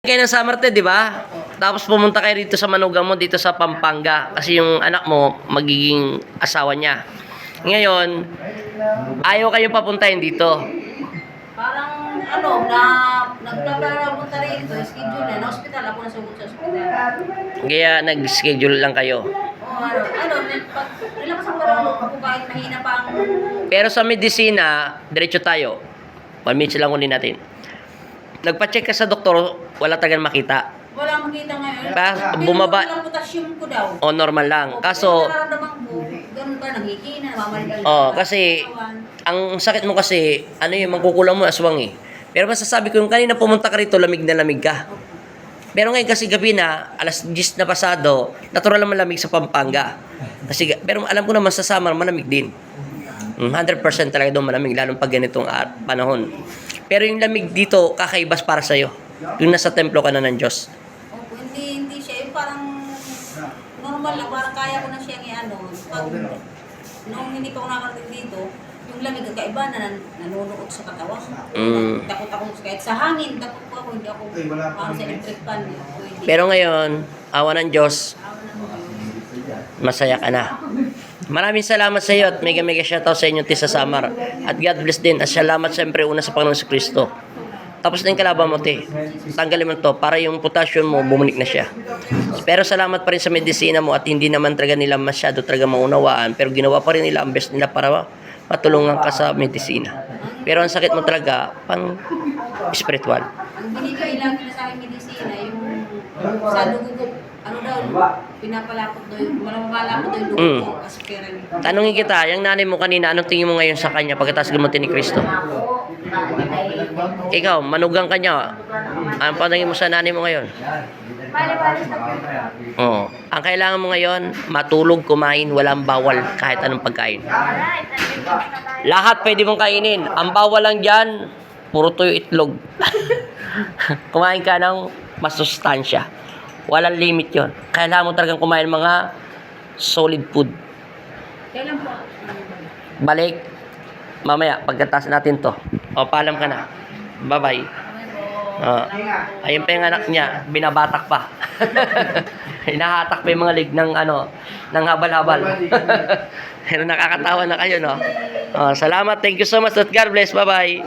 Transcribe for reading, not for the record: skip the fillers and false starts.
Kayo ng Samarte, di ba? Tapos pumunta kayo dito sa manugang mo, dito sa Pampanga. Kasi yung anak mo, magiging asawa niya. Ngayon, ayaw kayo papuntahin dito. Parang nagpapunta rin ito, schedule na hospital, ako nasugod sa hospital. Kaya nag-schedule lang kayo. Relax ang parang ako kahit mahina pa ang... Pero sa medisina, diretso tayo. 1 minute lang ulit natin. Nagpa-check ka sa doktor, wala tagang makita. Wala makita ngayon. Bumaba. Pero potassium ko daw. O normal lang. Kaso, nararamdaman ko, ganun ba, nangikina, namamalita. Kasi, ang sakit mo kasi, ano yung magkukulang mo, aswang eh. Pero masasabi ko, yung kanina pumunta ka rito, lamig na lamig ka. Pero ngayon kasi gabi na, alas 10 na pasado, natural naman lamig sa Pampanga. Kasi, pero alam ko naman sa summer, malamig din. 100% talaga doon malamig, lalong pag ganitong panahon. Pero yung lamig dito, kakaibas para sa'yo. Yung nasa templo ka na ng Diyos. Opo, hindi siya. Yung parang normal lang, parang kaya ko na siyang pag nung hindi pa ako nakarating dito, yung lamig ang kaiba na nanunuot sa katawan. Takot ako kahit sa hangin, takot ko ako, hindi ako parang sa electric fan. Pero ngayon, awa ng Diyos, masaya ka na. Maraming salamat sa iyo at mega shoutout sa inyo Tisa Samar. At God bless din. At salamat siyempre una sa Panginoon sa Kristo. Tapos na yung kalaban mo, te. Tanggalin mo to para yung potassium mo bumalik na siya. Pero salamat pa rin sa medisina mo at hindi naman talaga nila masyado talaga maunawaan. Pero ginawa pa rin nila ang best nila para matulungan ka sa medisina. Pero ang sakit mo talaga, pang spiritual. Ang binibigay lang nila sa akin medisina, yung sa dugo ko, pinapalapot daw yung, malamalapot daw yung dugo ko, aspirin. Tanungin kita, yung nanay mo kanina, anong tingin mo ngayon sa kanya pagkatapos gamutin ni Kristo? Ikaw, manugang ka niya. Anong paningin mo sa nanay mo ngayon? Oo. Ang kailangan mo ngayon, matulog, kumain, walang bawal kahit anong pagkain. Lahat pwede mong kainin. Ang bawal lang dyan, puro tuyo itlog. Kumain ka ng masustansya. Walang limit yon. Kailangan mo talagang kumain mga solid food. Kailan po? Balik. Mamaya, pagkatapos natin to. O, paalam ka na. Bye-bye. Ayun pa yung anak niya, binabatak pa. Hinahatak pa yung mga lig ng ng habal-habal. Pero nakakatawa na kayo, no? Salamat, thank you so much at God bless. Bye-bye.